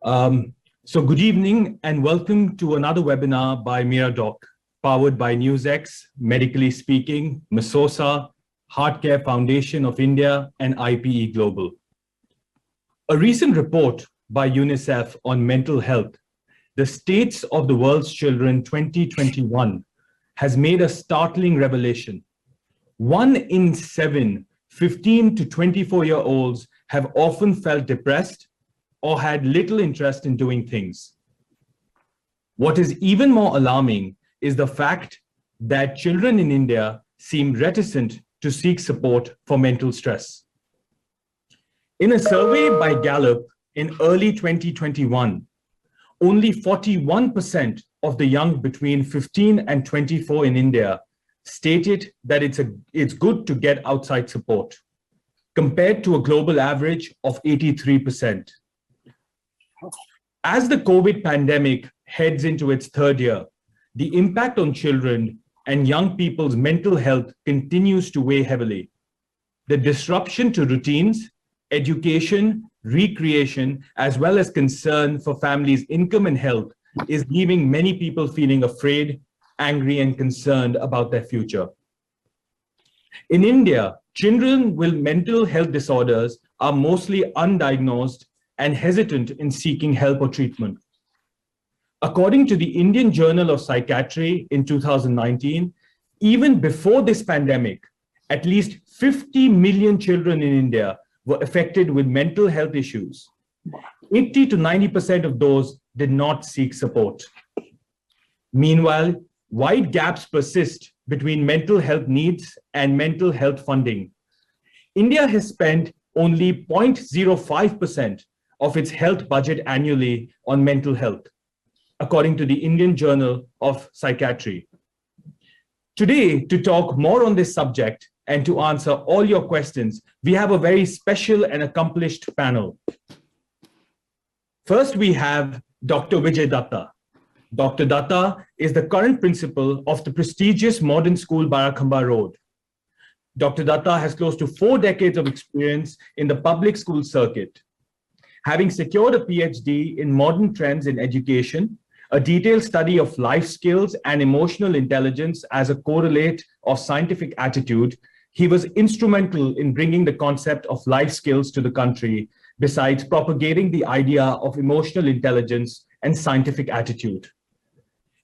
So good evening and welcome to another webinar by MiraDoc, powered by NewsX, Medically Speaking, Masosa, Heart Care Foundation of India, and IPE Global. A recent report by UNICEF on mental health, the States of the World's Children 2021, has made a startling revelation. 1 in 7 15 to 24-year-olds have often felt depressed or had little interest in doing things. What is even more alarming is the fact that children in India seem reticent to seek support for mental stress. In a survey by Gallup in early 2021, only 41% of the young between 15 and 24 in India stated that it's good to get outside support, compared to a global average of 83%. As the COVID pandemic heads into its third year, the impact on children and young people's mental health continues to weigh heavily. The disruption to routines, education, recreation, as well as concern for families' income and health is leaving many people feeling afraid, angry, and concerned about their future. In India, children with mental health disorders are mostly undiagnosed and hesitant in seeking help or treatment. According to the Indian Journal of Psychiatry in 2019, even before this pandemic, at least 50 million children in India were affected with mental health issues. 80 to 90% of those did not seek support. Meanwhile, wide gaps persist between mental health needs and mental health funding. India has spent only 0.05% of its health budget annually on mental health, according to the Indian Journal of Psychiatry. Today, to talk more on this subject and to answer all your questions, we have a very special and accomplished panel. First, we have Dr. Vijay Datta. Dr. Datta is the current principal of the prestigious modern school Barakhamba Road. Dr. Datta has close to 4 decades of experience in the public school circuit. Having secured a PhD in modern trends in education, a detailed study of life skills and emotional intelligence as a correlate of scientific attitude, he was instrumental in bringing the concept of life skills to the country, besides propagating the idea of emotional intelligence and scientific attitude.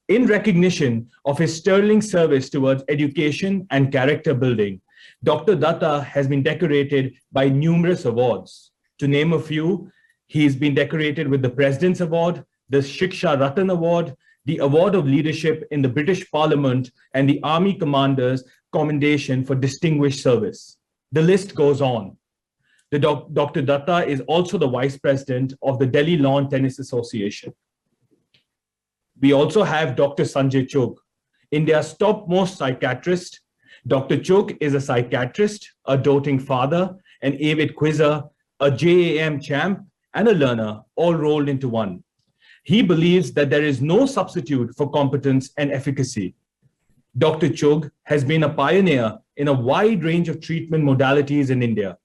In recognition of his sterling service towards education and character building, Dr. Datta has been decorated by numerous awards. To name a few, he's been decorated with the President's Award, the Shiksha Ratan Award, the Award of Leadership in the British Parliament, and the Army Commander's Commendation for Distinguished Service. The list goes on. Dr. Datta is also the Vice President of the Delhi Lawn Tennis Association. We also have Dr. Sanjay Chook, India's topmost psychiatrist. Dr. Chook is a psychiatrist, a doting father, an avid quizzer, a JAM champ, and a learner, all rolled into one. He believes that there is no substitute for competence and efficacy. Dr. Chook has been a pioneer in a wide range of treatment modalities in India.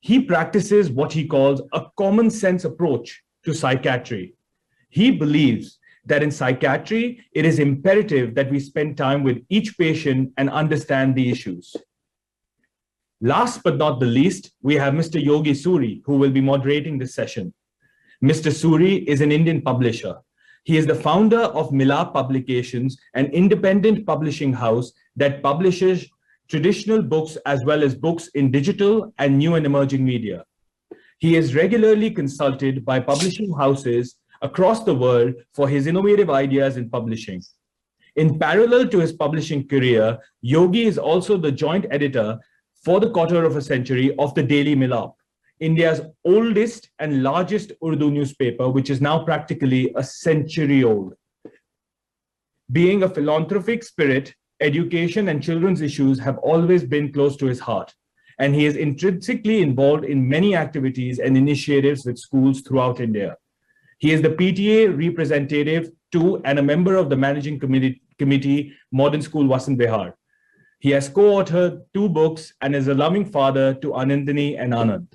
He practices what he calls a common sense approach to psychiatry. He believes that in psychiatry, it is imperative that we spend time with each patient and understand the issues. Last but not the least, we have Mr. Yogi Suri, who will be moderating this session. Mr. Suri is an Indian publisher. He is the founder of Milap Publications, an independent publishing house that publishes traditional books as well as books in digital and new and emerging media. He is regularly consulted by publishing houses across the world for his innovative ideas in publishing. In parallel to his publishing career, Yogi is also the joint editor for the quarter of a century of the Daily Milap, India's oldest and largest Urdu newspaper, which is now practically a century old. Being a philanthropic spirit, education and children's issues have always been close to his heart, and he is intrinsically involved in many activities and initiatives with schools throughout India. He is the PTA representative to and a member of the managing committee Modern School Vasant Vihar. He has co-authored 2 books and is a loving father to Anandini and Anand.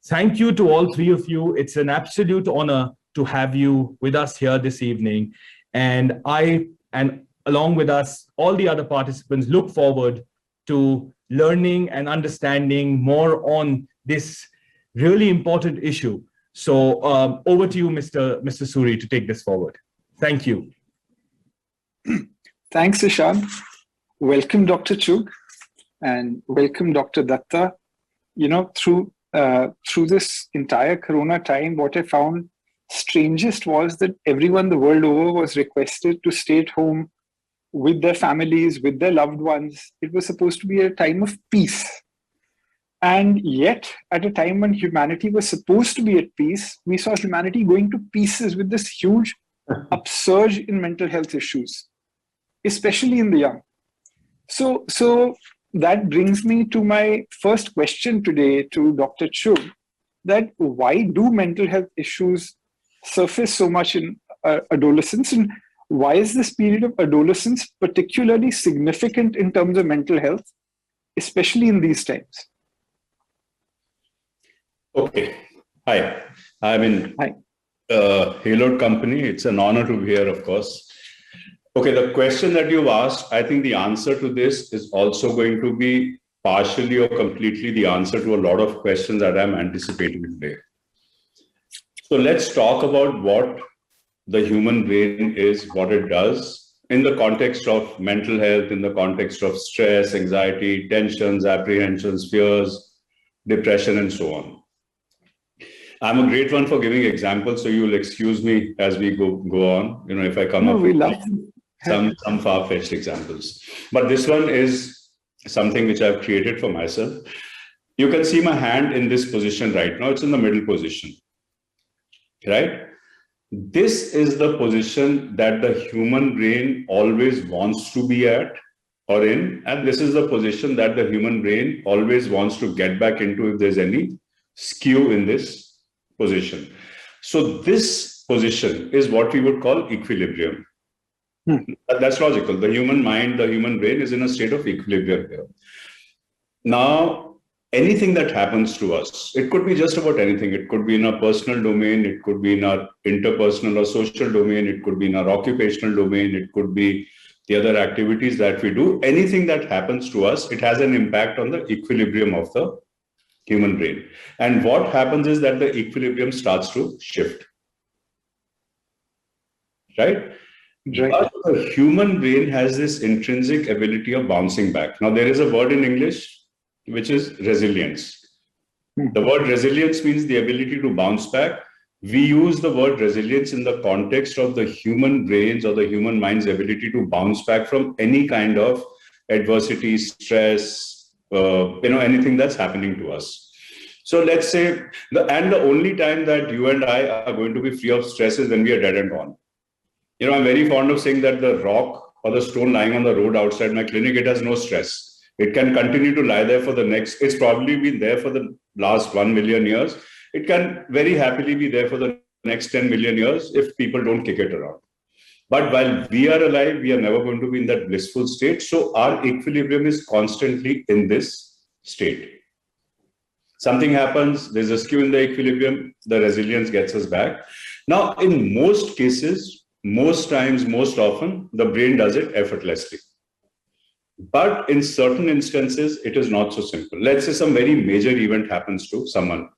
Thank you to all three of you. It's an absolute honor to have you with us here this evening. And along with us, all the other participants look forward to learning and understanding more on this really important issue. So over to you, Mr. Suri, to take this forward. Thank you. Thanks, Ishan. Welcome, Dr. Chook, and welcome, Dr. Datta. Through this entire Corona time, what I found strangest was that everyone the world over was requested to stay at home with their families, with their loved ones. It was supposed to be a time of peace. And yet, at a time when humanity was supposed to be at peace, we saw humanity going to pieces with this huge upsurge in mental health issues, especially in the young. So that brings me to my first question today to Dr. Chook, that why do mental health issues surface so much in adolescence, and why is this period of adolescence particularly significant in terms of mental health, especially in these times? Okay. Hi. I'm in Haloed company. It's an honor to be here, of course. Okay, the question that you've asked, I think the answer to this is also going to be partially or completely the answer to a lot of questions that I'm anticipating today. So let's talk about what the human brain is, what it does in the context of mental health, in the context of stress, anxiety, tensions, apprehensions, fears, depression, and so on. I'm a great one for giving examples, so you will excuse me as we go on. If I come up with some far-fetched examples. But this one is something which I've created for myself. You can see my hand in this position right now. It's in the middle position, right? This is the position that the human brain always wants to be at or in, and this is the position that the human brain always wants to get back into if there's any skew in this position. So this position is what we would call equilibrium. That's logical. The human mind, the human brain is in a state of equilibrium here. Now, anything that happens to us, it could be just about anything. It could be in our personal domain, it could be in our interpersonal or social domain, it could be in our occupational domain, it could be the other activities that we do. Anything that happens to us, it has an impact on the equilibrium of the human brain. And what happens is that the equilibrium starts to shift, right? But the human brain has this intrinsic ability of bouncing back. Now, there is a word in English which is resilience. The word resilience means the ability to bounce back. We use the word resilience in the context of the human brain's or the human mind's ability to bounce back from any kind of adversity, stress, anything that's happening to us. So let's say, the only time that you and I are going to be free of stress is when we are dead and gone. I'm very fond of saying that the rock or the stone lying on the road outside my clinic, it has no stress. It can continue to lie there it's probably been there for the last 1 million years. It can very happily be there for the next 10 million years if people don't kick it around. But while we are alive, we are never going to be in that blissful state. So our equilibrium is constantly in this state. Something happens, there's a skew in the equilibrium, the resilience gets us back. Now, in most cases, most times, most often, the brain does it effortlessly. But in certain instances, it is not so simple. Let's say some very major event happens to someone.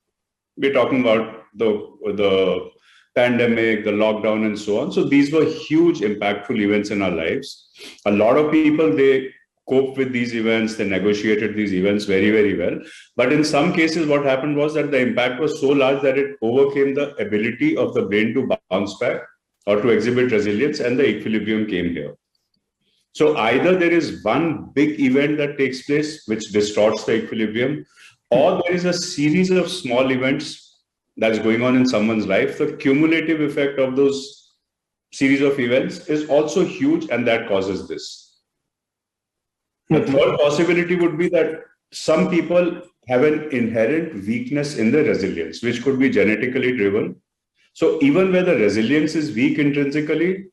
We're talking about the pandemic, the lockdown, and so on. So these were huge, impactful events in our lives. A lot of people, they coped with these events, they negotiated these events very, very well. But in some cases, what happened was that the impact was so large that it overcame the ability of the brain to bounce back or to exhibit resilience, and the equilibrium came here. So either there is one big event that takes place which distorts the equilibrium, or there is a series of small events that's going on in someone's life. The cumulative effect of those series of events is also huge, and that causes this. The third possibility would be that some people have an inherent weakness in their resilience, which could be genetically driven. So even where the resilience is weak intrinsically,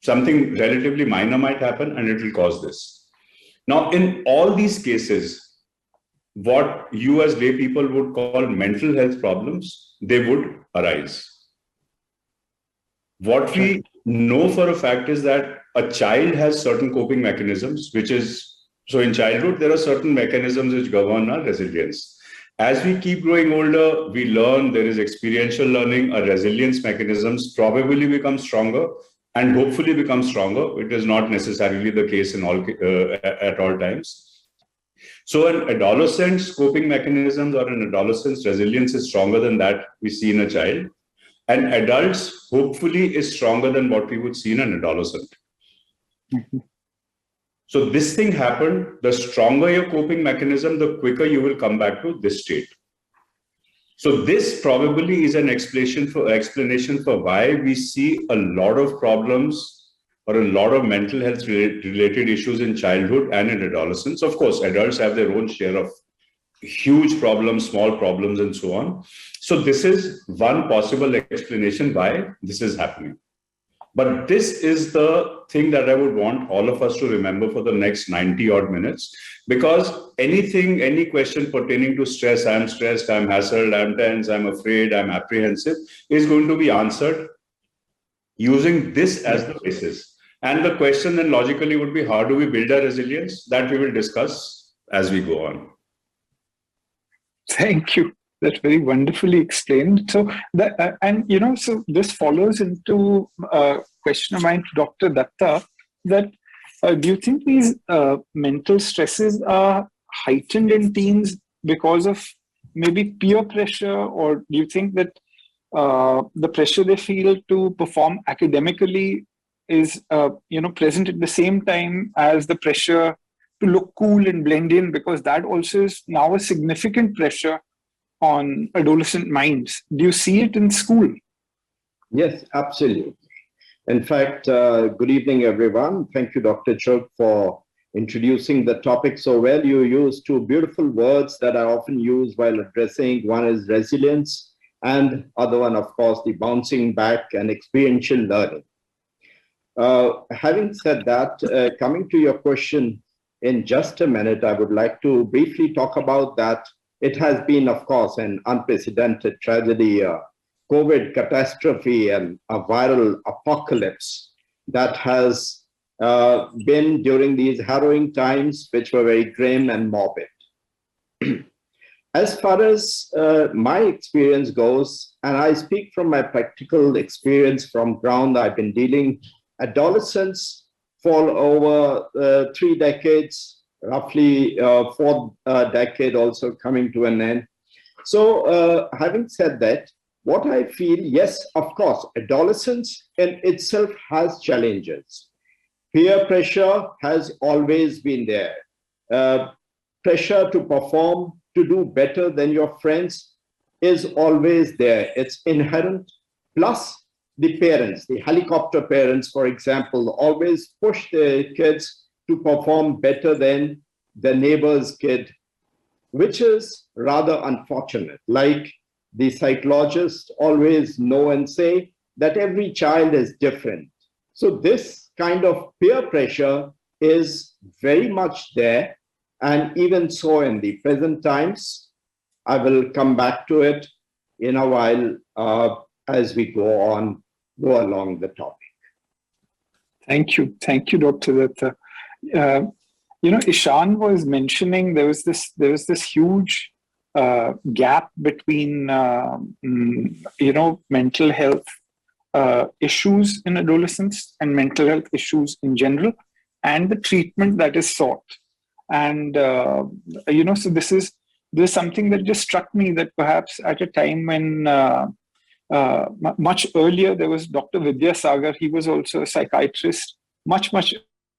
something relatively minor might happen and it will cause this. Now, in all these cases, what you as lay people would call mental health problems, they would arise. What we know for a fact is that a child has certain coping mechanisms, which is, so in childhood, there are certain mechanisms which govern our resilience. As we keep growing older, we learn, there is experiential learning, our resilience mechanisms probably become stronger and hopefully become stronger. It is not necessarily the case in all at all times. So an adolescent's coping mechanisms or an adolescent's resilience is stronger than that we see in a child. And adults, hopefully, is stronger than what we would see in an adolescent. So this thing happened, the stronger your coping mechanism, the quicker you will come back to this state. So this probably is an explanation for why we see a lot of problems or a lot of mental health related issues in childhood and in adolescence. Of course, adults have their own share of huge problems, small problems, and so on. So this is one possible explanation why this is happening. But this is the thing that I would want all of us to remember for the next 90 odd minutes, because any question pertaining to stress, I'm stressed, I'm hassled, I'm tense, I'm afraid, I'm apprehensive, is going to be answered using this as the basis. And the question then logically would be, how do we build our resilience? That we will discuss as we go on. Thank you. That's very wonderfully explained. So, so this follows into a question of mine to Dr. Datta, that do you think these mental stresses are heightened in teens because of maybe peer pressure, or do you think that the pressure they feel to perform academically is present at the same time as the pressure to look cool and blend in, because that also is now a significant pressure on adolescent minds? Do you see it in school? Yes, absolutely. In fact, good evening, everyone. Thank you, Dr. Chook, for introducing the topic so well. You used two beautiful words that I often use while addressing. One is resilience, and other one, of course, the bouncing back and experiential learning. Having said that, coming to your question in just a minute, I would like to briefly talk about that. It has been, of course, an unprecedented tragedy, a COVID catastrophe, and a viral apocalypse that has been during these harrowing times, which were very grim and morbid. As far as my experience goes, and I speak from my practical experience from ground, I've been dealing adolescents for over 3 decades, roughly 4th decade also coming to an end. So having said that, what I feel, yes, of course, adolescence in itself has challenges. Peer pressure has always been there. Pressure to perform, to do better than your friends is always there. It's inherent. Plus, the parents, the helicopter parents, for example, always push their kids to perform better than the neighbor's kid, which is rather unfortunate. Like the psychologists always know and say that every child is different. So this kind of peer pressure is very much there. And even so in the present times, I will come back to it in a while as we go along the topic. Thank you, Dr. Datta. Ishan was mentioning there was this huge gap between mental health issues in adolescence and mental health issues in general, and the treatment that is sought. And so this is something that just struck me, that perhaps at a time when much earlier there was Dr. Vidyasagar. He was also a psychiatrist, much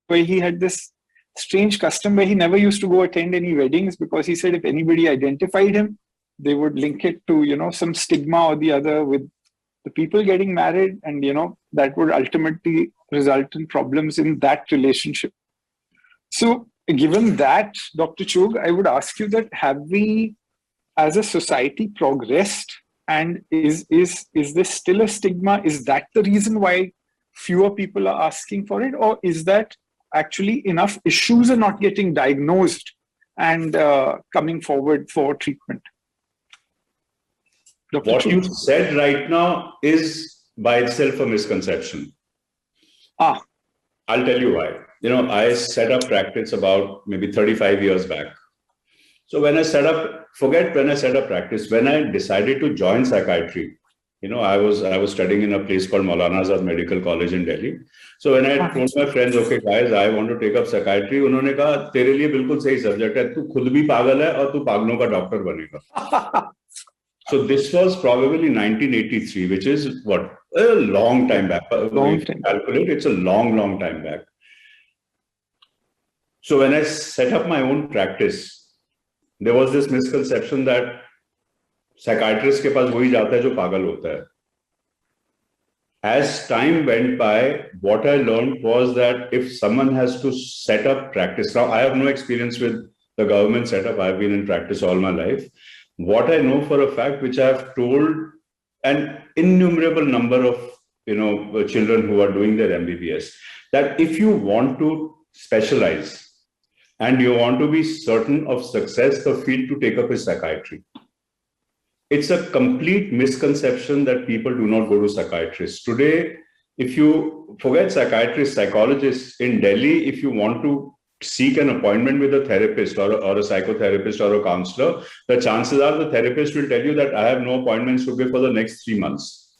where he had this strange custom where he never used to go attend any weddings, because he said if anybody identified him, they would link it to some stigma or the other with the people getting married, and that would ultimately result in problems in that relationship. So given that, Dr. Chook, I would ask you that, have we as a society progressed, and is this still a stigma? Is that the reason why fewer people are asking for it, or is that actually enough issues are not getting diagnosed and coming forward for treatment? Dr. What Chook? you said right now is by itself a misconception. Ah, I'll tell you why. I set up practice about maybe 35 years back. So when I set up practice, when I decided to join psychiatry, I was studying in a place called Maulana Azad Medical College in Delhi. So when I told my friends, okay guys, I want to take up psychiatry, उन्होंने कहा तेरे लिए बिल्कुल सही subject है, तू खुद भी पागल है और तू पागलों का डॉक्टर बनेगा. So this was probably 1983, which is what, a long time back. Long If you time. calculate, it's a long, long time back. So when I set up my own practice, there was this misconception that psychiatrist के पास वही जाता है जो पागल होता है. As time went by, what I learned was that if someone has to set up practice, now I have no experience with the government setup. I've been in practice all my life. What I know for a fact, which I've told an innumerable number of children who are doing their MBBS, that if you want to specialize and you want to be certain of success, the field to take up is psychiatry. It's a complete misconception that people do not go to psychiatrists. Today, if you forget psychiatrists, psychologists in Delhi, if you want to seek an appointment with a therapist or a psychotherapist or a counselor, the chances are the therapist will tell you that I have no appointments to give for the next 3 months.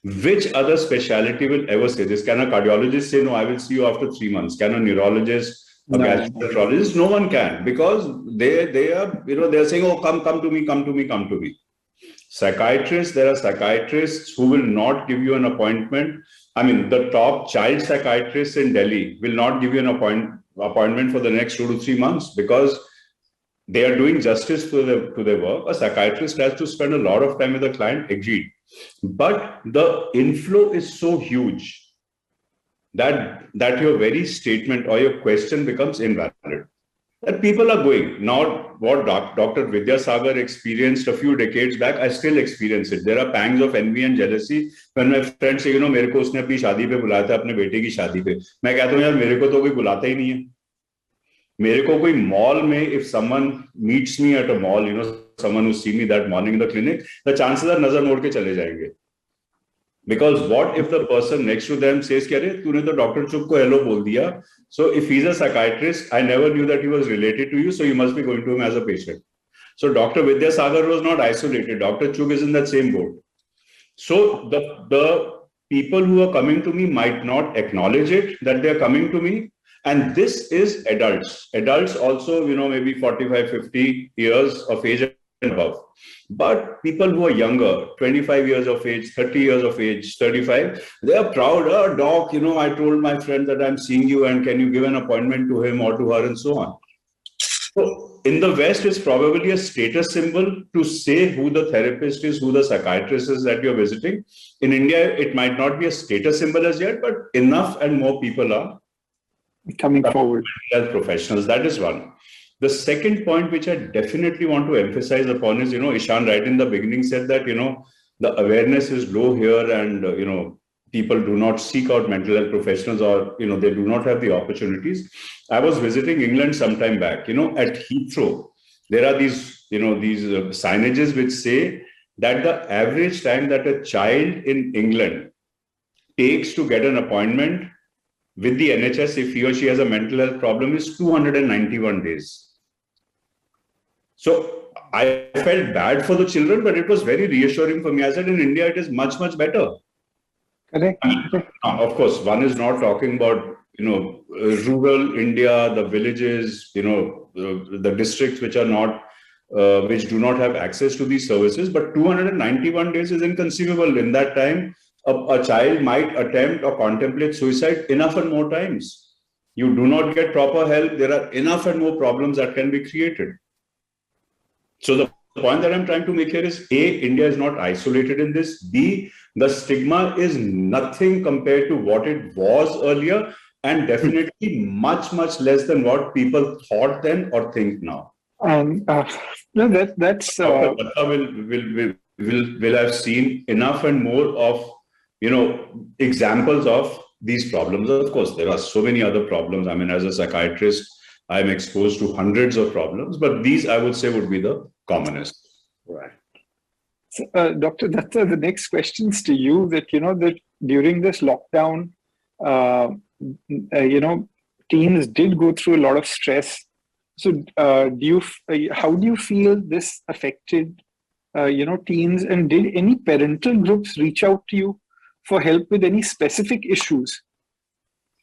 Which other specialty will ever say this? Can a cardiologist say, no, I will see you after 3 months? Can a neurologist, a gastroenterologist? No one can, because they are, they're saying, oh, come to me. Psychiatrists, there are psychiatrists who will not give you an appointment. I mean, the top child psychiatrists in Delhi will not give you an appointment for the next 2 to 3 months because they are doing justice to their work. A psychiatrist has to spend a lot of time with the client, agreed. But the inflow is so huge that your very statement or your question becomes invalid. That people are going. Now, what Dr. Vidya Sagar experienced a few decades back, I still experience it. There are pangs of envy and jealousy when my friends say, मेरे को उसने अपनी शादी पे बुलाया था, अपने बेटे की शादी पे. मैं कहता हूँ यार, मेरे को तो कोई बुलाता ही नहीं है. मेरे को कोई mall में, if someone meets me at a mall, someone who see me that morning in the clinic, the chances are नजर मोड़ के चले जाएंगे. Because what if the person next to them says, "Kya तूने तो Dr. Chook को hello बोल दिया." So if he's a psychiatrist, I never knew that he was related to you, so you must be going to him as a patient. So Dr. Vidya Sagar was not isolated. Dr. Chook is in that same boat. So the people who are coming to me might not acknowledge it, that they are coming to me. And this is adults. Adults also, maybe 45, 50 years of age and above. But people who are younger, 25 years of age, 30 years of age, 35, they are proud. Oh, doc, I told my friend that I'm seeing you and can you give an appointment to him or to her and so on. So in the West, it's probably a status symbol to say who the therapist is, who the psychiatrist is that you're visiting. In India, it might not be a status symbol as yet, but enough and more people are coming forward as professionals. That is one. The second point, which I definitely want to emphasize upon is, Ishan right in the beginning said that, the awareness is low here and, people do not seek out mental health professionals or, they do not have the opportunities. I was visiting England some time back, at Heathrow. There are these, these signages which say that the average time that a child in England takes to get an appointment with the NHS, if he or she has a mental health problem, is 291 days. So I felt bad for the children, but it was very reassuring for me. I said, in India, it is much, much better. Correct. Of course, one is not talking about, rural India, the villages, the districts which are not, which do not have access to these services. But 291 days is inconceivable. In that time, a child might attempt or contemplate suicide enough and more times. You do not get proper help. There are enough and more problems that can be created. So the point that I'm trying to make here is A, India is not isolated in this. B, the stigma is nothing compared to what it was earlier and definitely much, much less than what people thought then or think now. And that's Dr. Datta will have seen enough and more of examples of these problems. Of course, there are so many other problems. I mean, as a psychiatrist, I'm exposed to hundreds of problems, but these I would say would be the commonest. Right. So, Dr. Datta, the next question's to you. That during this lockdown, teens did go through a lot of stress. So, how do you feel this affected, teens? And did any parental groups reach out to you for help with any specific issues?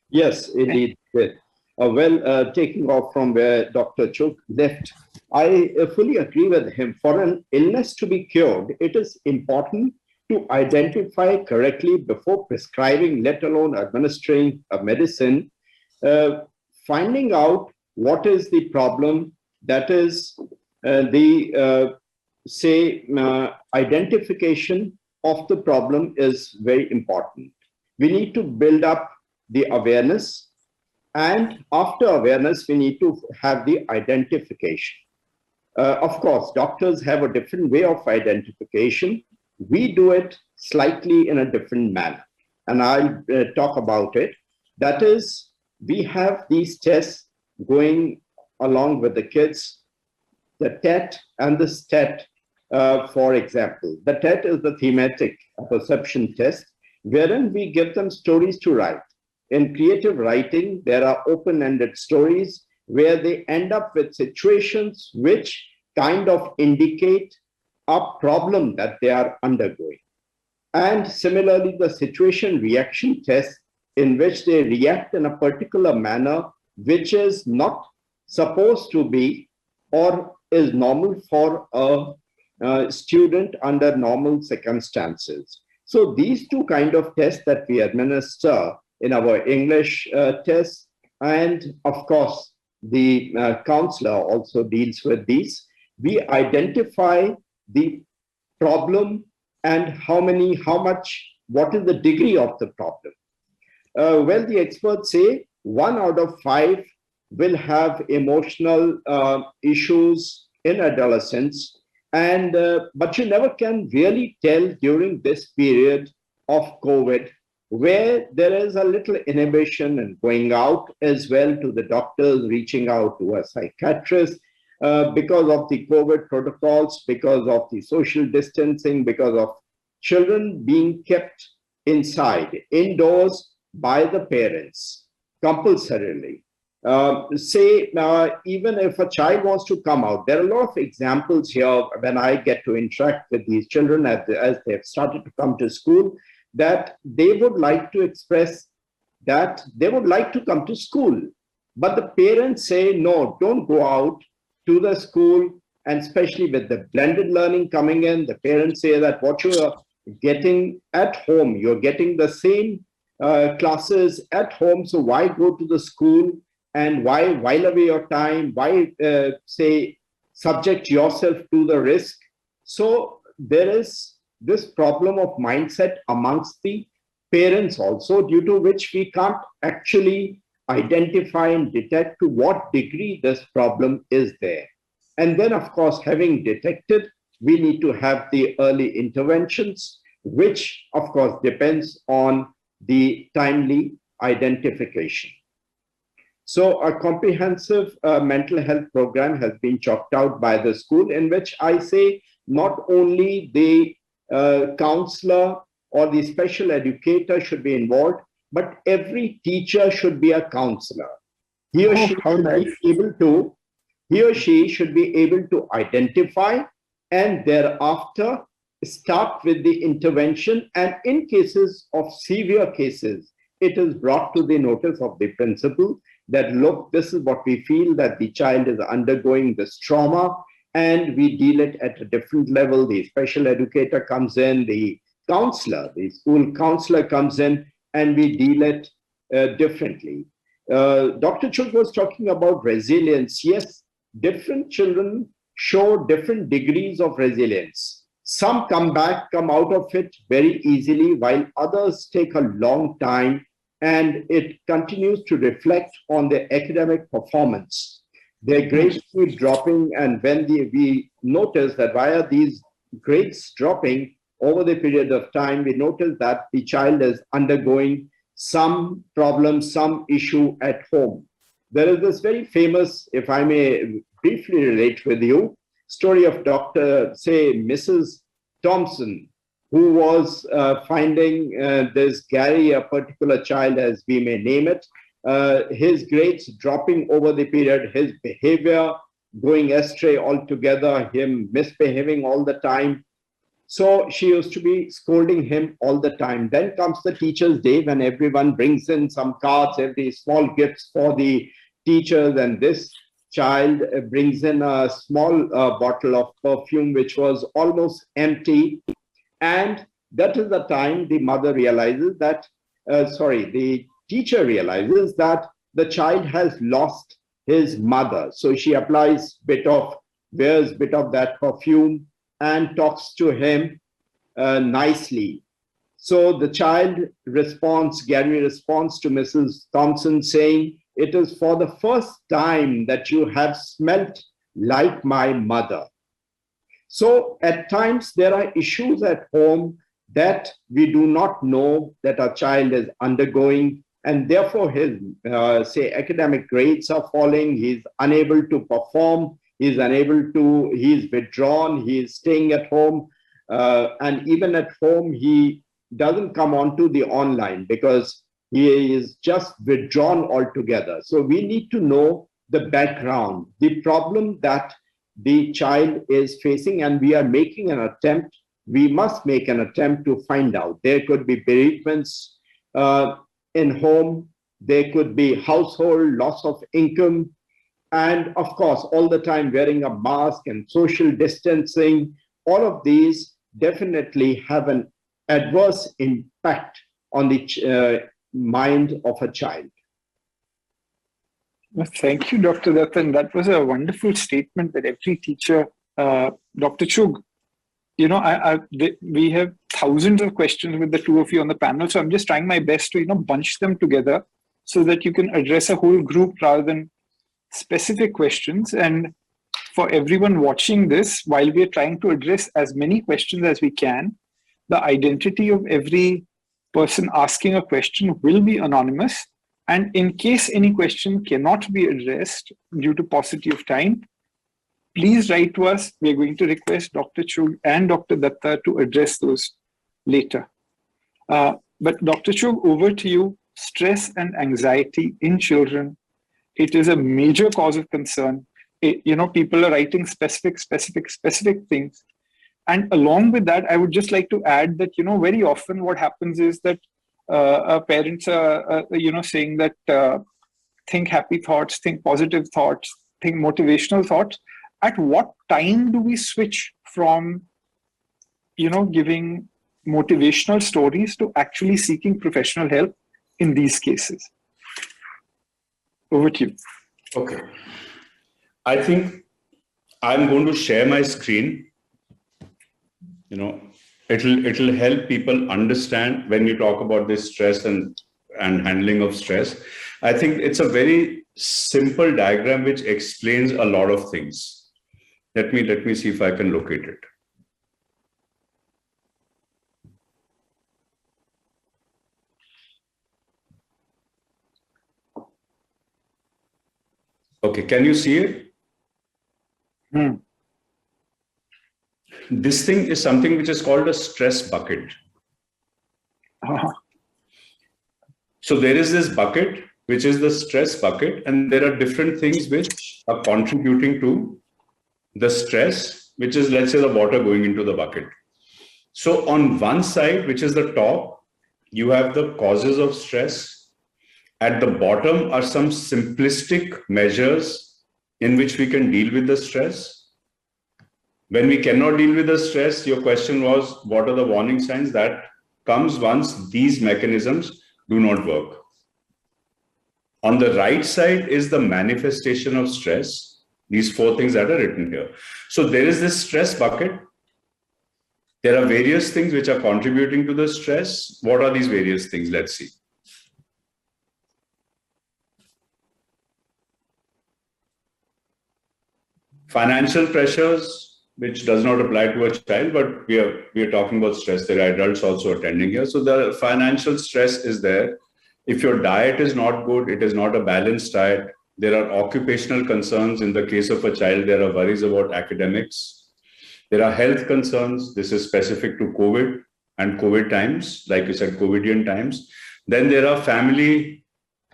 Yes, indeed. Taking off from where Dr. Chook left, I fully agree with him. For an illness to be cured, it is important to identify correctly before prescribing, let alone administering a medicine, finding out what is the problem. That is identification of the problem is very important. We need to build up the awareness, and after awareness, we need to have the identification. Of course, doctors have a different way of identification. We do it slightly in a different manner, and I'll talk about it. That is, we have these tests going along with the kids, the TET and the STET, for example. The TET is the thematic perception test, wherein we give them stories to write. In creative writing, there are open-ended stories where they end up with situations which kind of indicate a problem that they are undergoing. And similarly, the situation reaction test, in which they react in a particular manner which is not supposed to be or is normal for a student under normal circumstances. So these two kind of tests that we administer in our English tests, and of course, the counselor also deals with these. We identify the problem and what is the degree of the problem. The experts say 1 out of 5 will have emotional issues in adolescence, but you never can really tell during this period of COVID, where there is a little inhibition and going out as well to the doctors, reaching out to a psychiatrist because of the COVID protocols, because of the social distancing, because of children being kept indoors by the parents compulsorily. Even if a child wants to come out, there are a lot of examples here when I get to interact with these children as they have started to come to school, that they would like to express that they would like to come to school, but the parents say, no, don't go out to the school. And especially with the blended learning coming in, the parents say that what you are getting at home, you're getting the same classes at home, so why go to the school and why while away your time, why subject yourself to the risk? So there is this problem of mindset amongst the parents also, due to which we can't actually identify and detect to what degree this problem is there. And then, of course, having detected, we need to have the early interventions, which, of course, depends on the timely identification. So a comprehensive mental health program has been chalked out by the school, in which I say not only the counselor or the special educator should be involved, but every teacher should be a counselor. He or she should be able to identify and thereafter start with the intervention. And in cases of severe cases, it is brought to the notice of the principal that, look, this is what we feel that the child is undergoing this trauma, and we deal it at a different level. The special educator comes in, the counselor, the school counselor comes in, and we deal it differently. Dr. Chook was talking about resilience. Yes, different children show different degrees of resilience. Some come out of it very easily, while others take a long time, and it continues to reflect on their academic performance. Their grades keep dropping, and when we notice that why are these grades dropping over the period of time, we notice that the child is undergoing some problem, some issue at home. There is this very famous, if I may briefly relate with you, story of Mrs. Thompson, who was finding this Gary, a particular child, as we may name it, his grades dropping over the period, his behavior going astray altogether, him misbehaving all the time. So she used to be scolding him all the time. Then comes the teacher's day when everyone brings in some cards, every small gifts for the teachers, and this child brings in a small bottle of perfume which was almost empty. And that is the time the mother realizes that, the teacher realizes that the child has lost his mother. So she wears bit of that perfume and talks to him nicely. So the child Gary responds to Mrs. Thompson saying, "It is for the first time that you have smelt like my mother." So at times there are issues at home that we do not know that our child is undergoing, and therefore his, academic grades are falling, he's unable to perform, he's withdrawn, he's staying at home, and even at home, he doesn't come onto the online because he is just withdrawn altogether. So we need to know the background, the problem that the child is facing, and we must make an attempt to find out. There could be bereavements in home, there could be household loss of income, and of course, all the time wearing a mask and social distancing. All of these definitely have an adverse impact on the mind of a child. Well, thank you, Dr. Datta. And that was a wonderful statement that every teacher, Dr. Chook, we have thousands of questions with the two of you on the panel. So I'm just trying my best to, bunch them together so that you can address a whole group rather than specific questions. And for everyone watching this, while we are trying to address as many questions as we can, the identity of every person asking a question will be anonymous. And in case any question cannot be addressed due to paucity of time, please write to us. We're going to request Dr. Chook and Dr. Datta to address those later. But Dr. Chook, over to you. Stress and anxiety in children. It is a major cause of concern. People are writing specific things. And along with that, I would just like to add that, very often what happens is that parents are, saying that think happy thoughts, think positive thoughts, think motivational thoughts. At what time do we switch from, giving motivational stories to actually seeking professional help in these cases? Over to you. Okay. I think I'm going to share my screen. It'll help people understand when you talk about this stress and handling of stress. I think it's a very simple diagram which explains a lot of things. Let me see if I can locate it. Okay, can you see it? This thing is something which is called a stress bucket. So there is this bucket, which is the stress bucket, and there are different things which are contributing to the stress, which is, let's say, the water going into the bucket. So on one side, which is the top, you have the causes of stress. At the bottom are some simplistic measures in which we can deal with the stress. When we cannot deal with the stress, your question was, what are the warning signs? That comes once these mechanisms do not work. On the right side is the manifestation of stress. These four things that are written here. So there is this stress bucket. There are various things which are contributing to the stress. What are these various things? Let's see. Financial pressures, which does not apply to a child, but we are talking about stress. There are adults also attending here. So the financial stress is there. If your diet is not good, it is not a balanced diet, There are occupational concerns. In the case of a child, there are worries about academics. There are health concerns. This is specific to COVID and COVID times, like you said, COVIDian times. Then there are family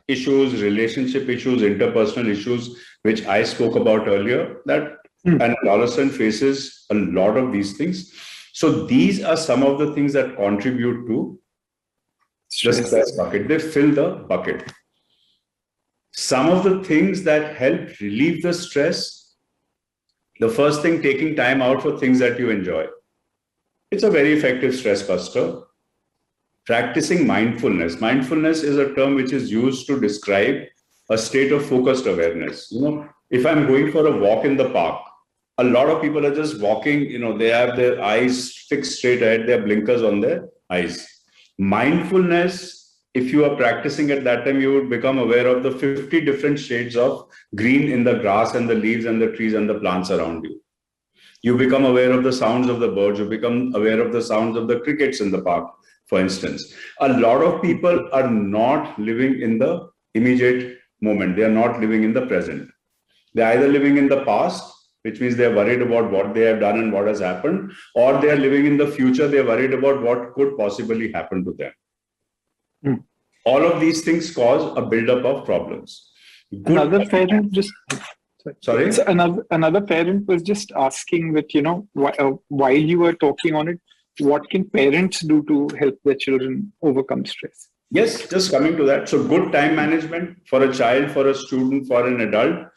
issues, relationship issues, interpersonal issues, which I spoke about earlier, that an adolescent faces a lot of these things. So these are some of the things that contribute to the stress bucket. They fill the bucket. Some of the things that help relieve the stress, the first thing, taking time out for things that you enjoy. It's a very effective stress buster. Practicing mindfulness. Mindfulness is a term which is used to describe a state of focused awareness. If I'm going for a walk in the park, a lot of people are just walking, they have their eyes fixed straight ahead, they have blinkers on their eyes. Mindfulness, if you are practicing at that time, you would become aware of the 50 different shades of green in the grass and the leaves and the trees and the plants around you. You become aware of the sounds of the birds, you become aware of the sounds of the crickets in the park, for instance. A lot of people are not living in the immediate moment. They are not living in the present. They're either living in the past, which means they're worried about what they have done and what has happened, or they are living in the future, they're worried about what could possibly happen to them. All of these things cause a buildup of problems. Another parent just... Sorry? So another parent was just asking that, while you were talking on it, what can parents do to help their children overcome stress? Yes, just coming to that. So good time management for a child, for a student, for an adult.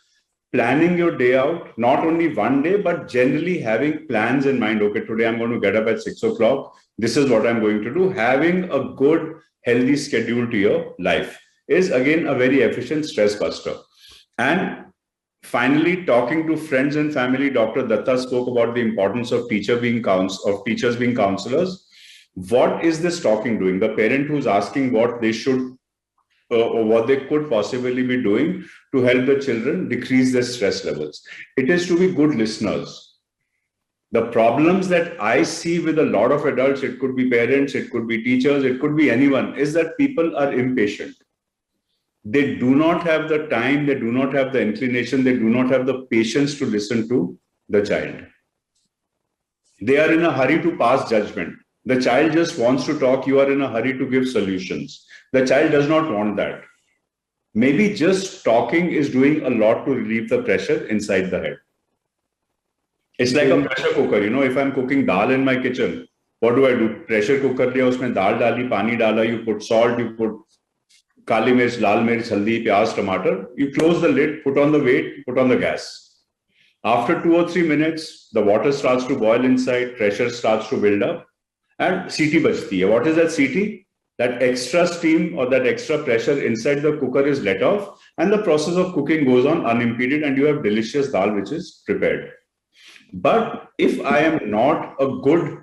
Planning your day out, not only one day, but generally having plans in mind. Okay, today I'm going to get up at 6 o'clock. This is what I'm going to do. Having a good, healthy schedule to your life is, again, a very efficient stress buster. And finally, talking to friends and family. Dr. Datta spoke about the importance of teachers being counselors. What is this talking doing? The parent who's asking what they should or what they could possibly be doing to help the children decrease their stress levels. It is to be good listeners. The problems that I see with a lot of adults, it could be parents, it could be teachers, it could be anyone, is that people are impatient. They do not have the time, they do not have the inclination, they do not have the patience to listen to the child. They are in a hurry to pass judgment. The child just wants to talk, you are in a hurry to give solutions. The child does not want that. Maybe just talking is doing a lot to relieve the pressure inside the head. It's like a pressure cooker. If I'm cooking dal in my kitchen, what do? Pressure cooker liya, usme dal dali, pani dala, you put salt, you put kali mirch, lal mirch, haldi, pyaz, tomato. You close the lid, put on the weight, put on the gas. After 2 or 3 minutes, the water starts to boil inside, pressure starts to build up, and CT bajti hai. What is that CT? That extra steam or that extra pressure inside the cooker is let off, and the process of cooking goes on unimpeded, and you have delicious dal which is prepared. But if I am not a good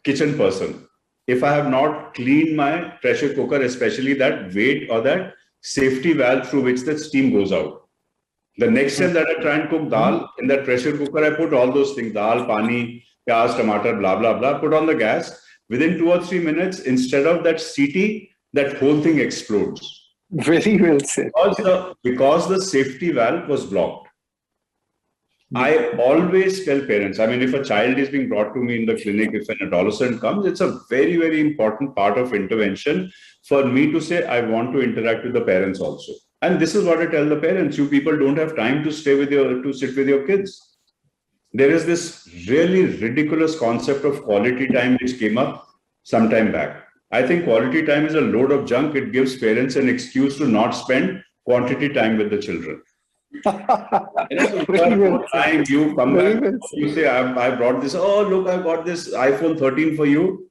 kitchen person, if I have not cleaned my pressure cooker, especially that weight or that safety valve through which the steam goes out, the next time that I try and cook dal in that pressure cooker, I put all those things, dal, pani, pyaz, tomato, blah, blah, blah, put on the gas. Within 2 or 3 minutes, instead of that CT, that whole thing explodes. Very well said. Because the safety valve was blocked. I always tell parents, if a child is being brought to me in the clinic, if an adolescent comes, it's a very, very important part of intervention for me to say, I want to interact with the parents also. And this is what I tell the parents, you people don't have time to sit with your kids. There is this really ridiculous concept of quality time which came up some time back. I think quality time is a load of junk. It gives parents an excuse to not spend quantity time with the children. You come back, you say, I brought this. Oh, look, I got this iPhone 13 for you.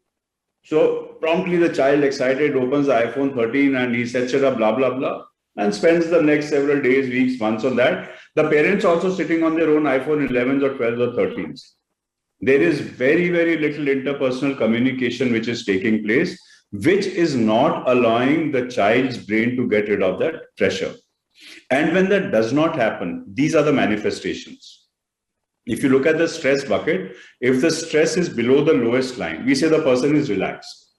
So promptly the child, excited, opens the iPhone 13 and he sets it up, blah, blah, blah, and spends the next several days, weeks, months on that. The parents also sitting on their own iPhone 11s or 12s or 13s. There is very, very little interpersonal communication which is taking place, which is not allowing the child's brain to get rid of that pressure. And when that does not happen, these are the manifestations. If you look at the stress bucket, if the stress is below the lowest line, we say the person is relaxed.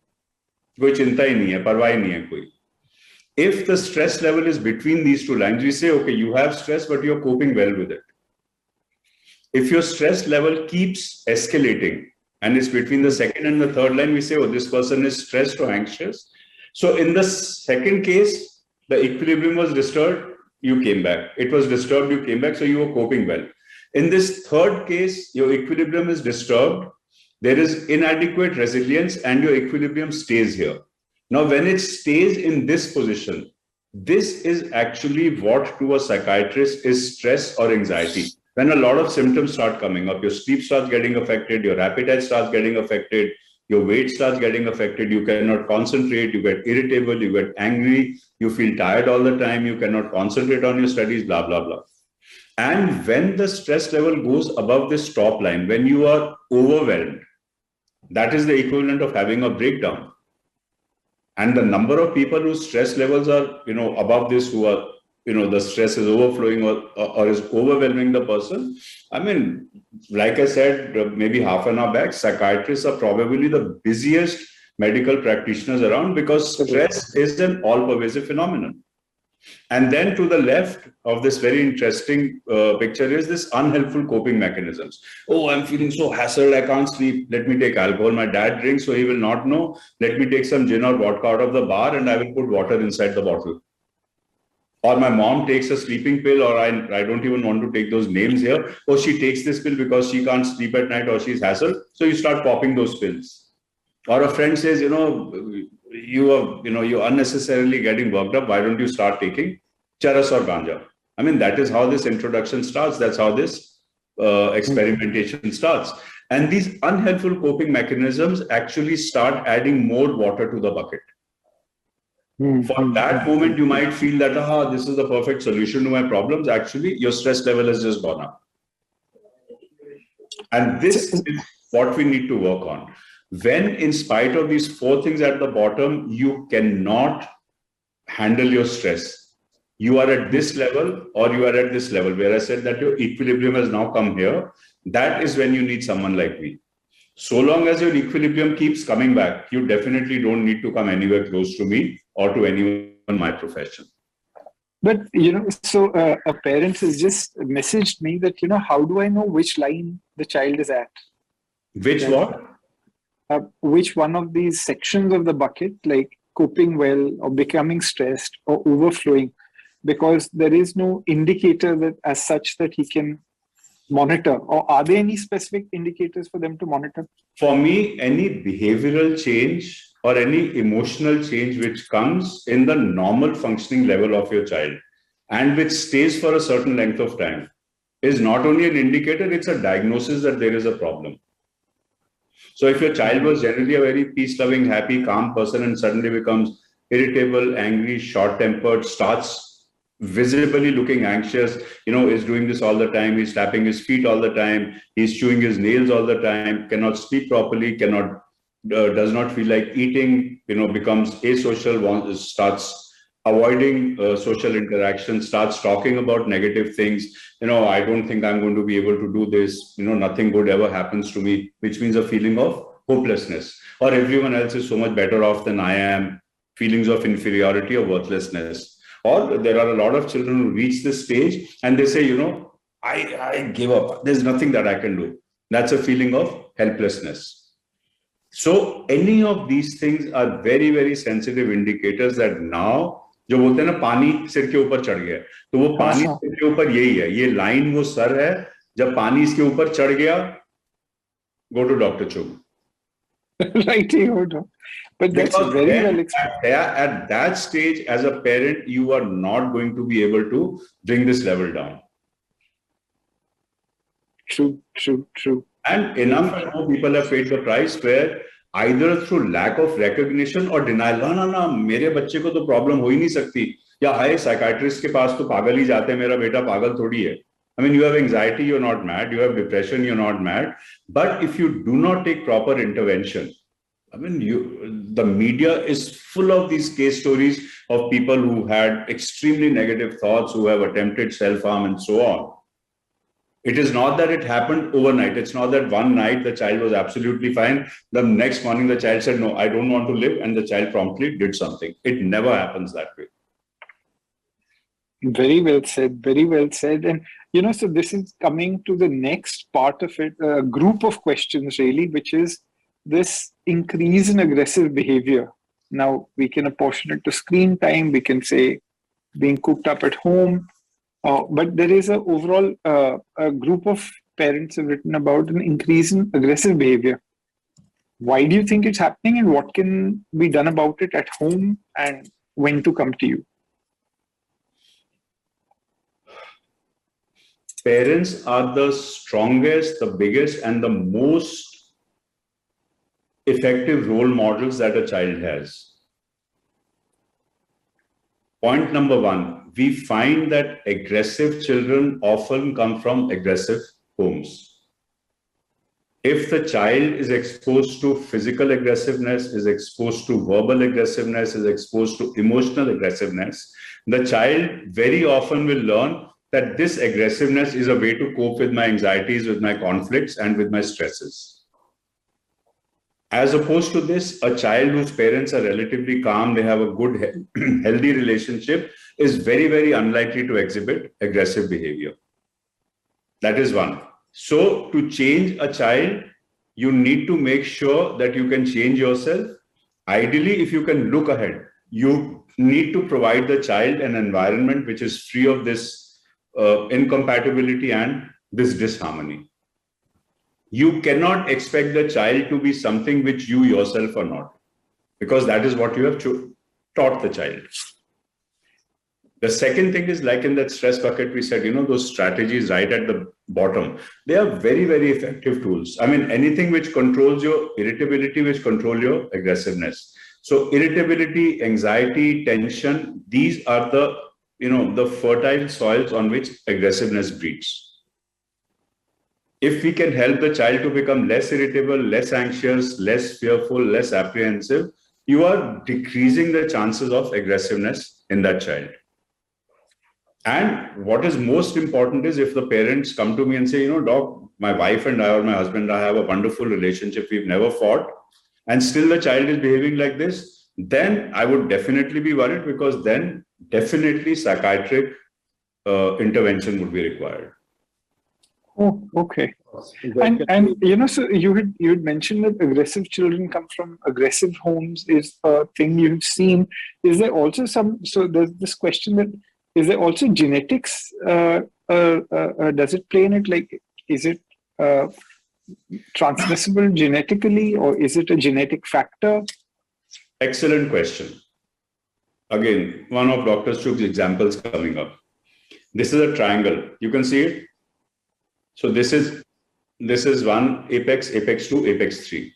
Koi chinta hi nahi hai, parwah hi nahi hai koi. If the stress level is between these two lines, we say, okay, you have stress, but you're coping well with it. If your stress level keeps escalating and it's between the second and the third line, we say, oh, this person is stressed or anxious. So in the second case, the equilibrium was disturbed, you came back. It was disturbed, you came back, so you were coping well. In this third case, your equilibrium is disturbed, there is inadequate resilience, and your equilibrium stays here. Now, when it stays in this position, this is actually what to a psychiatrist is stress or anxiety. When a lot of symptoms start coming up, your sleep starts getting affected, your appetite starts getting affected, your weight starts getting affected, you cannot concentrate, you get irritable, you get angry, you feel tired all the time, you cannot concentrate on your studies, blah, blah, blah. And when the stress level goes above this top line, when you are overwhelmed, that is the equivalent of having a breakdown. And the number of people whose stress levels are, above this, who are, the stress is overflowing or is overwhelming the person. I mean, like I said, maybe half an hour back, psychiatrists are probably the busiest medical practitioners around because stress is an all-pervasive phenomenon. And then to the left of this very interesting picture is this unhelpful coping mechanisms. Oh, I'm feeling so hassled, I can't sleep. Let me take alcohol. My dad drinks, so he will not know. Let me take some gin or vodka out of the bar and I will put water inside the bottle. Or my mom takes a sleeping pill, or I don't even want to take those names here. Or she takes this pill because she can't sleep at night or she's hassled. So you start popping those pills. Or a friend says, you're unnecessarily getting worked up. Why don't you start taking charas or ganja? I mean, that is how this introduction starts. That's how this experimentation starts. And these unhelpful coping mechanisms actually start adding more water to the bucket. For that moment, you might feel that, this is the perfect solution to my problems. Actually, your stress level has just gone up. And this is what we need to work on. When, in spite of these four things at the bottom, you cannot handle your stress, you are at this level or you are at this level, where I said that your equilibrium has now come here, that is when you need someone like me. So long as your equilibrium keeps coming back, you definitely don't need to come anywhere close to me or to anyone in my profession. But, so a parent has just messaged me that, how do I know which line the child is at? Which what? Which one of these sections of the bucket, like coping well or becoming stressed or overflowing, because there is no indicator that as such that he can monitor. Or are there any specific indicators for them to monitor? For me, any behavioral change or any emotional change which comes in the normal functioning level of your child and which stays for a certain length of time is not only an indicator, it's a diagnosis that there is a problem. So if your child was generally a very peace-loving, happy, calm person and suddenly becomes irritable, angry, short-tempered, starts visibly looking anxious, is doing this all the time, he's slapping his feet all the time, he's chewing his nails all the time, cannot sleep properly, does not feel like eating, becomes asocial, starts avoiding social interaction, starts talking about negative things, I don't think I'm going to be able to do this, nothing good ever happens to me, which means a feeling of hopelessness, or everyone else is so much better off than I am, feelings of inferiority or worthlessness. Or there are a lot of children who reach this stage and they say, I give up. There's nothing that I can do. That's a feeling of helplessness. So any of these things are very, very sensitive indicators that now, जो बोलते हैं ना पानी सिर के ऊपर चढ़ गया, तो वो पानी सिर के ऊपर यही है, ये लाइन वो सर है, जब पानी इसके ऊपर चढ़ गया, go to Dr. Chook. Right, but that's because very well explained. At that stage, as a parent, you are not going to be able to bring this level down. True. And enough I know people have paid the price where either through lack of recognition or denial, no, मेरे बच्चे को तो problem हो ही नहीं सकती, या हाय psychiatrist के पास तो पागल ही जाते हैं, मेरा बेटा पागल थोड़ी है. I mean, you have anxiety, you're not mad. You have depression, you're not mad. But if you do not take proper intervention, I mean, the media is full of these case stories of people who had extremely negative thoughts, who have attempted self-harm and so on. It is not that it happened overnight. It's not that one night the child was absolutely fine. The next morning the child said, no, I don't want to live. And the child promptly did something. It never happens that way. Very well said. Very well said. And, so this is coming to the next part of it, a group of questions really, which is this increase in aggressive behavior. Now, we can apportion it to screen time. We can say being cooped up at home. But there is a overall a group of parents have written about an increase in aggressive behavior. Why do you think it's happening, and what can be done about it at home, and when to come to you? Parents are the strongest, the biggest, and the most effective role models that a child has. Point number one, we find that aggressive children often come from aggressive homes. If the child is exposed to physical aggressiveness, is exposed to verbal aggressiveness, is exposed to emotional aggressiveness, the child very often will learn that this aggressiveness is a way to cope with my anxieties, with my conflicts, and with my stresses. As opposed to this, a child whose parents are relatively calm, they have a good, healthy relationship, is very, very unlikely to exhibit aggressive behavior. That is one. So to change a child, you need to make sure that you can change yourself. Ideally, if you can look ahead, you need to provide the child an environment which is free of this incompatibility and this disharmony. You cannot expect the child to be something which you yourself are not, because that is what you have taught the child. The second thing is, like in that stress bucket, we said, those strategies right at the bottom, they are very, very effective tools. I mean, anything which controls your irritability, which control your aggressiveness. So irritability, anxiety, tension, these are the fertile soils on which aggressiveness breeds. If we can help the child to become less irritable, less anxious, less fearful, less apprehensive, you are decreasing the chances of aggressiveness in that child. And what is most important is if the parents come to me and say, doc, my wife and I or my husband, I have a wonderful relationship, we've never fought, and still the child is behaving like this, then I would definitely be worried, because then definitely psychiatric intervention would be required. Oh, okay. And so you had mentioned that aggressive children come from aggressive homes is a thing you've seen. Is there also so there's this question that, is there also genetics? Does it play in it? Like, is it transmissible genetically, or is it a genetic factor? Excellent question. Again, one of Dr. Chook's examples coming up. This is a triangle. You can see it. So this is one apex, apex 2, apex 3.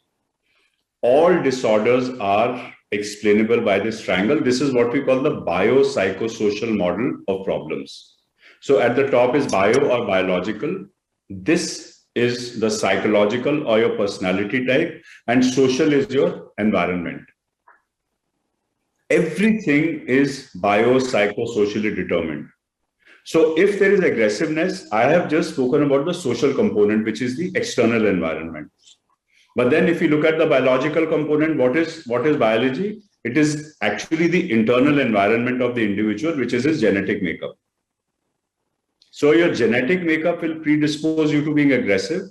All disorders are explainable by this triangle. This is what we call the biopsychosocial model of problems. So at the top is bio or biological. This is the psychological or your personality type, and social is your environment. Everything is biopsychosocially determined. So if there is aggressiveness, I have just spoken about the social component, which is the external environment. But then if you look at the biological component, what is biology? It is actually the internal environment of the individual, which is his genetic makeup. So your genetic makeup will predispose you to being aggressive.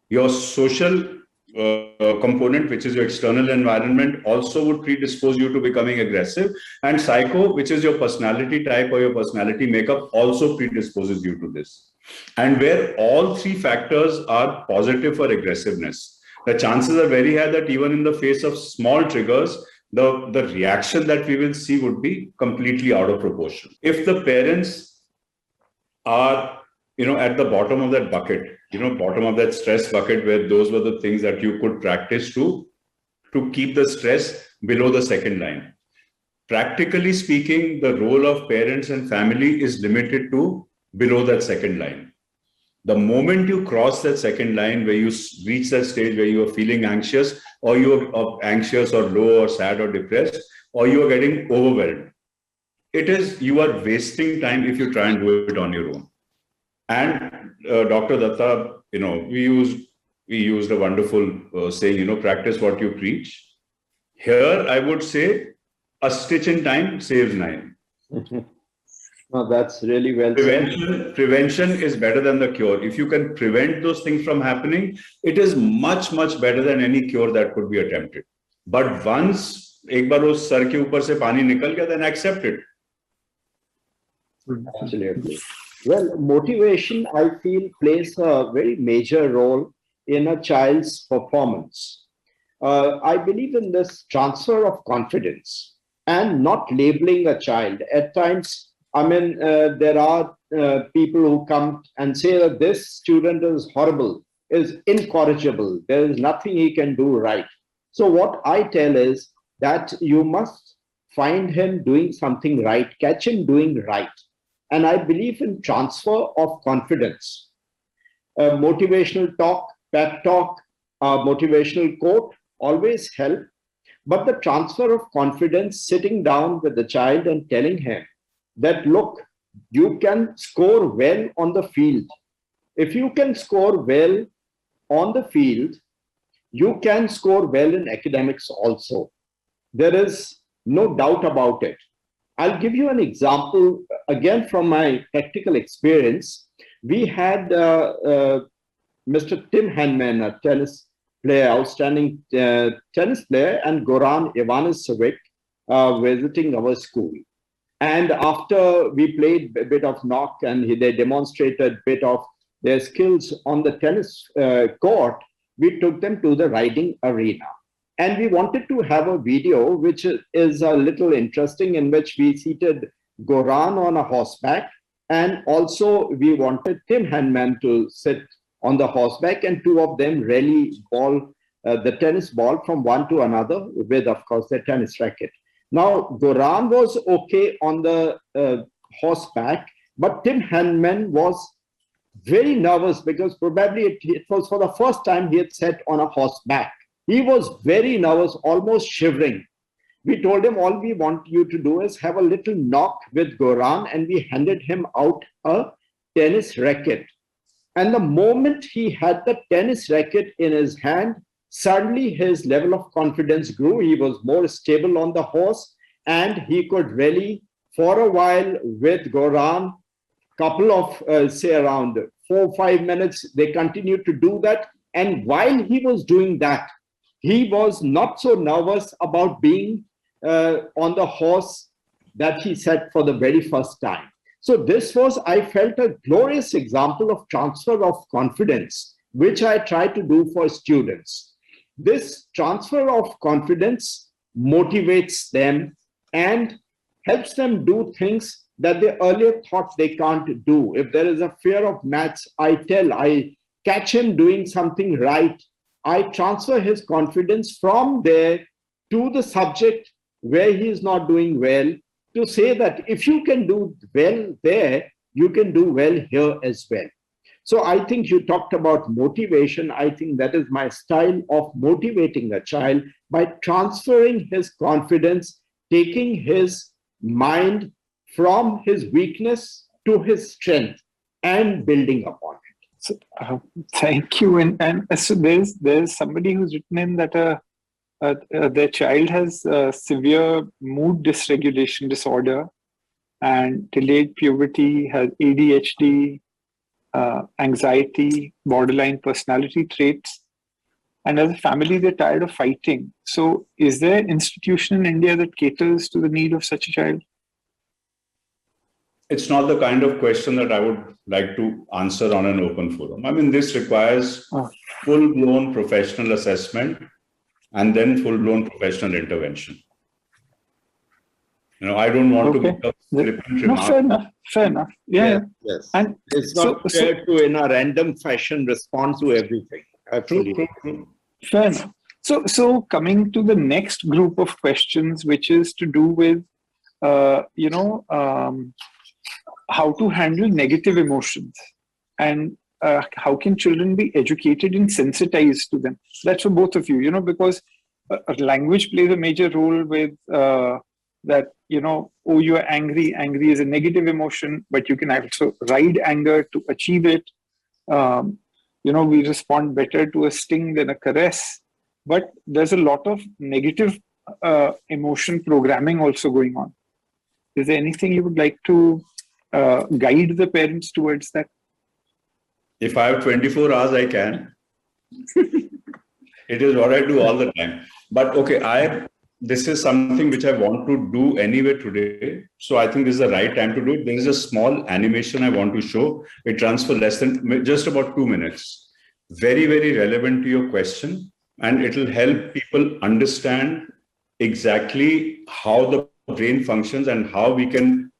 Your social component, which is your external environment, also would predispose you to becoming aggressive. And psycho, which is your personality type or your personality makeup, also predisposes you to this. And where all three factors are positive for aggressiveness, the chances are very high that even in the face of small triggers, the reaction that we will see would be completely out of proportion. If the parents are at the bottom of that bucket, bottom of that stress bucket, where those were the things that you could practice to keep the stress below the second line. Practically speaking, the role of parents and family is limited to below that second line. The moment you cross that second line, where you reach that stage where you are feeling anxious, or you are anxious or low or sad or depressed, or you are getting overwhelmed, you are wasting time if you try and do it on your own. And Dr. Datta, we used a wonderful saying, practice what you preach. Here, I would say, a stitch in time saves 9. No, that's really well said. Prevention is better than the cure. If you can prevent those things from happening, it is much, much better than any cure that could be attempted. But once एक बार उस sir के ऊपर से पानी निकल गया, then accept it. Absolutely. Well, motivation, I feel, plays a very major role in a child's performance. I believe in this transfer of confidence and not labeling a child. At times, I mean, there are people who come and say that this student is horrible, is incorrigible, there is nothing he can do right. So what I tell is that you must find him doing something right, catch him doing right. And I believe in transfer of confidence. Motivational talk, pep talk, motivational quote always help. But the transfer of confidence, sitting down with the child and telling him that, look, you can score well on the field. If you can score well on the field, you can score well in academics also. There is no doubt about it. I'll give you an example, again, from my practical experience. We had Mr. Tim Henman, a tennis player, outstanding tennis player, and Goran Ivanisevic visiting our school. And after we played a bit of knock and they demonstrated a bit of their skills on the tennis court, we took them to the riding arena. And we wanted to have a video which is a little interesting, in which we seated Goran on a horseback, and also we wanted Tim Henman to sit on the horseback, and two of them rally the tennis ball from one to another with, of course, their tennis racket. Now, Goran was okay on the horseback, but Tim Henman was very nervous because probably it was for the first time he had sat on a horseback. He was very nervous, almost shivering. We told him, all we want you to do is have a little knock with Goran, and we handed him out a tennis racket. And the moment he had the tennis racket in his hand, suddenly his level of confidence grew. He was more stable on the horse, and he could rally for a while with Goran. Couple of, say, around 4 or 5 minutes, they continued to do that. And while he was doing that, he was not so nervous about being on the horse that he sat for the very first time. So this was, I felt, a glorious example of transfer of confidence, which I try to do for students. This transfer of confidence motivates them and helps them do things that they earlier thought they can't do. If there is a fear of maths, I catch him doing something right. I transfer his confidence from there to the subject where he is not doing well, to say that if you can do well there, you can do well here as well. So I think you talked about motivation. I think that is my style of motivating a child, by transferring his confidence, taking his mind from his weakness to his strength and building upon it. So, thank you. And so there's somebody who's written in that their child has severe mood dysregulation disorder and delayed puberty, has ADHD, anxiety, borderline personality traits. And as a family, they're tired of fighting. So is there an institution in India that caters to the need of such a child? It's not the kind of question that I would like to answer on an open forum. I mean, this requires full-blown professional assessment and then full-blown professional intervention. I don't want to make a flippant remark. Fair enough. Yeah. Yes. And it's not fair to, in a random fashion, respond to everything. Absolutely. True. Fair enough. So coming to the next group of questions, which is to do with, how to handle negative emotions, and how can children be educated and sensitized to them? That's for both of you, because language plays a major role with that, oh, you are angry. Angry is a negative emotion, but you can also ride anger to achieve it. We respond better to a sting than a caress. But there's a lot of negative emotion programming also going on. Is there anything you would like to guide the parents towards that? If I have 24 hours, I can. It is what I do all the time. But okay, this is something which I want to do anyway today. So I think this is the right time to do it. There is a small animation I want to show. It runs for less than just about 2 minutes. Very, very relevant to your question. And it will help people understand exactly how the brain functions and how we can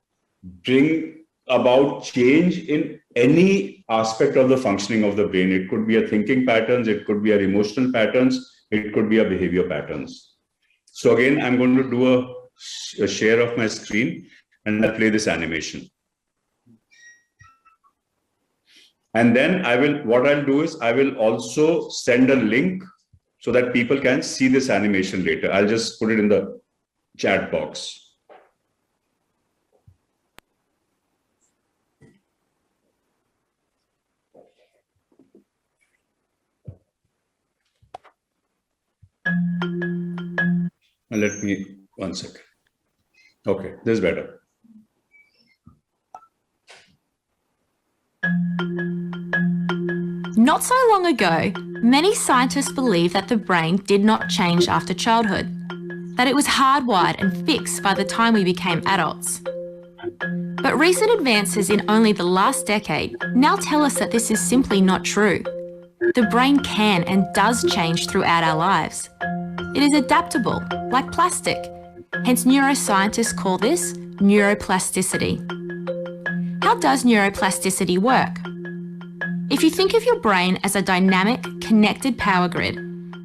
bring about change in any aspect of the functioning of the brain. It could be a thinking patterns, it could be our emotional patterns, it could be our behavior patterns. So again, I'm going to do a share of my screen and I'll play this animation. And then what I'll do is I will also send a link so that people can see this animation later. I'll just put it in the chat box. Let me, 1 second. Okay, this is better. Not so long ago, many scientists believed that the brain did not change after childhood, that it was hardwired and fixed by the time we became adults. But recent advances in only the last decade now tell us that this is simply not true. The brain can and does change throughout our lives. It is adaptable, like plastic. Hence, neuroscientists call this neuroplasticity. How does neuroplasticity work? If you think of your brain as a dynamic, connected power grid,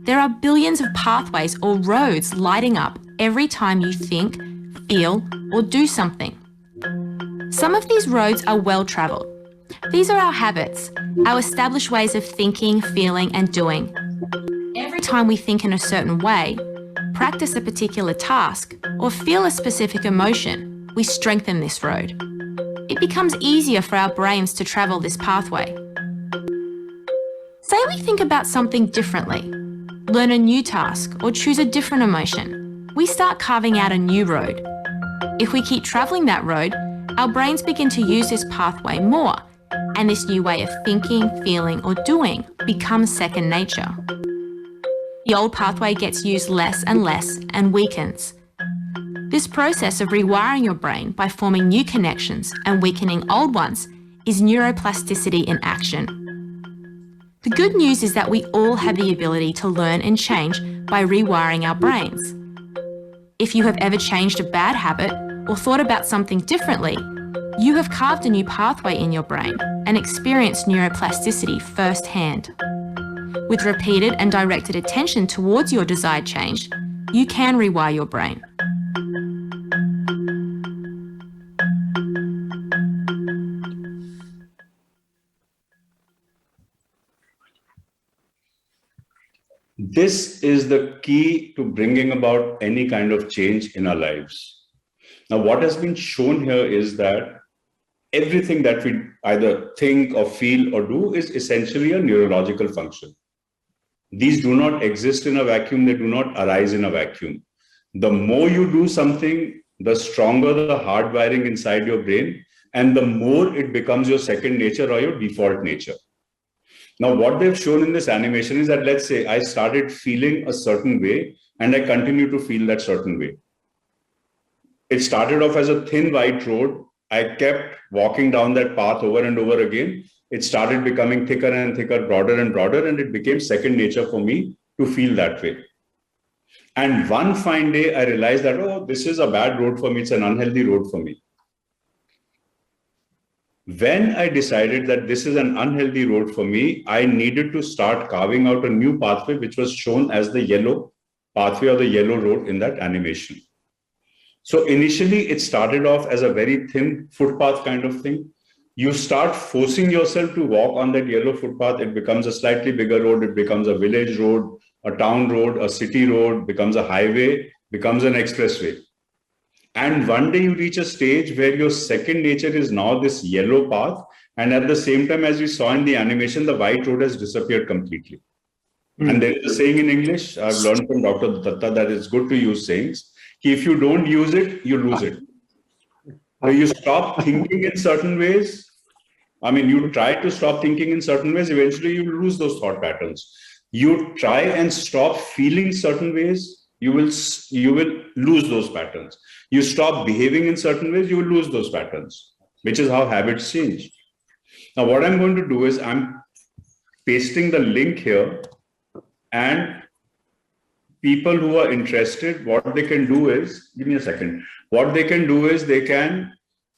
there are billions of pathways or roads lighting up every time you think, feel, or do something. Some of these roads are well-travelled. These are our habits, our established ways of thinking, feeling, and doing. Every time we think in a certain way, practice a particular task, or feel a specific emotion, we strengthen this road. It becomes easier for our brains to travel this pathway. Say we think about something differently, learn a new task, or choose a different emotion. We start carving out a new road. If we keep travelling that road, our brains begin to use this pathway more, and this new way of thinking, feeling, or doing becomes second nature. The old pathway gets used less and weakens. This process of rewiring your brain by forming new connections and weakening old ones is neuroplasticity in action. The good news is that we all have the ability to learn and change by rewiring our brains. If you have ever changed a bad habit or thought about something differently, you have carved a new pathway in your brain and experienced neuroplasticity firsthand. With repeated and directed attention towards your desired change, you can rewire your brain. This is the key to bringing about any kind of change in our lives. Now, what has been shown here is that everything that we either think or feel or do is essentially a neurological function. These do not exist in a vacuum. They do not arise in a vacuum. The more you do something, the stronger the hardwiring inside your brain, and the more it becomes your second nature or your default nature. Now, what they've shown in this animation is that, let's say I started feeling a certain way and I continue to feel that certain way. It started off as a thin white road. I kept walking down that path over and over again. It started becoming thicker and thicker, broader and broader, and it became second nature for me to feel that way. And one fine day, I realized that, oh, this is a bad road for me. It's an unhealthy road for me. When I decided that this is an unhealthy road for me, I needed to start carving out a new pathway, which was shown as the yellow pathway or the yellow road in that animation. So initially, it started off as a very thin footpath kind of thing. You start forcing yourself to walk on that yellow footpath. It becomes a slightly bigger road. It becomes a village road, a town road, a city road, becomes a highway, becomes an expressway. And one day you reach a stage where your second nature is now this yellow path. And at the same time, as we saw in the animation, the white road has disappeared completely. And there is a saying in English, I've learned from Dr. Datta that it's good to use sayings. If you don't use it, you lose it. So you stop thinking in certain ways. I mean, you try to stop thinking in certain ways, eventually you lose those thought patterns. You try and stop feeling certain ways, you will lose those patterns. You stop behaving in certain ways, you will lose those patterns, which is how habits change. Now, what I'm going to do is I'm pasting the link here, and people who are interested, what they can do is, give me a second. What they can do is they can,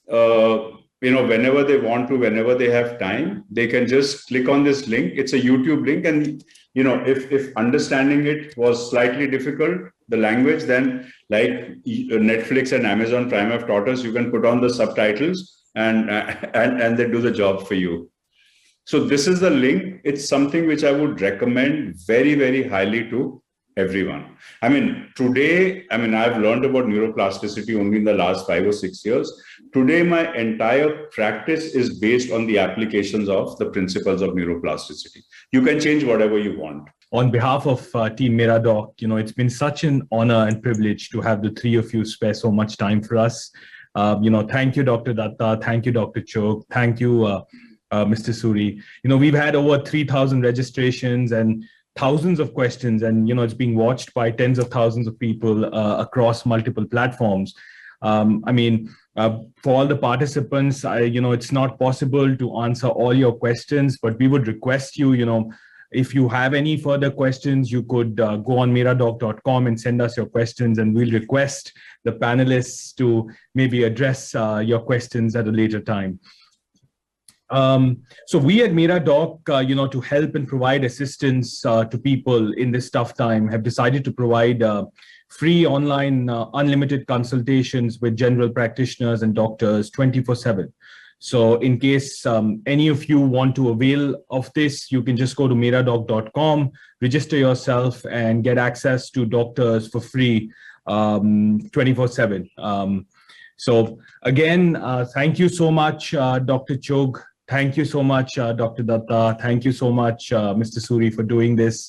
whenever they want to, whenever they have time, they can just click on this link. It's a YouTube link. And, if understanding it was slightly difficult, the language, then like Netflix and Amazon Prime have taught us, you can put on the subtitles and they do the job for you. So this is the link. It's something which I would recommend very, very highly to everyone. I mean, today, I've learned about neuroplasticity only in the last 5 or 6 years. Today, my entire practice is based on the applications of the principles of neuroplasticity. You can change whatever you want. On behalf of Team Meradoc, it's been such an honor and privilege to have the three of you spare so much time for us. Thank you, Dr. Datta. Thank you, Dr. Chook. Thank you, Mr. Suri. We've had over 3,000 registrations and thousands of questions, and it's being watched by tens of thousands of people across multiple platforms. For all the participants, it's not possible to answer all your questions, but we would request you, if you have any further questions, you could go on meradoc.com and send us your questions, and we'll request the panelists to maybe address your questions at a later time. So we at Meradoc, to help and provide assistance to people in this tough time, have decided to provide free online unlimited consultations with general practitioners and doctors 24/7. So in case any of you want to avail of this, you can just go to meradoc.com, register yourself, and get access to doctors for free 24/7. So again, thank you so much, Dr. Chook. Thank you so much, Dr. Datta. Thank you so much, Mr. Suri, for doing this.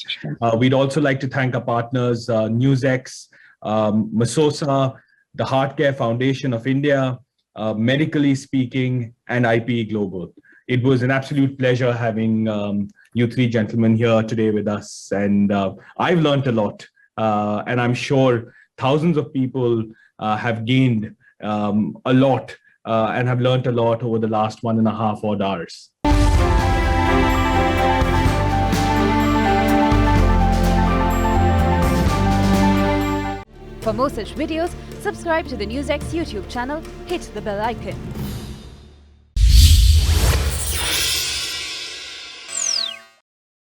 We'd also like to thank our partners, NewsX, Masosa, the Heart Care Foundation of India, Medically Speaking, and IPE Global. It was an absolute pleasure having you three gentlemen here today with us. And I've learned a lot. And I'm sure thousands of people have gained a lot and have learned a lot over the last 1.5 odd hours. For more such videos, subscribe to the NewsX YouTube channel, hit the bell icon.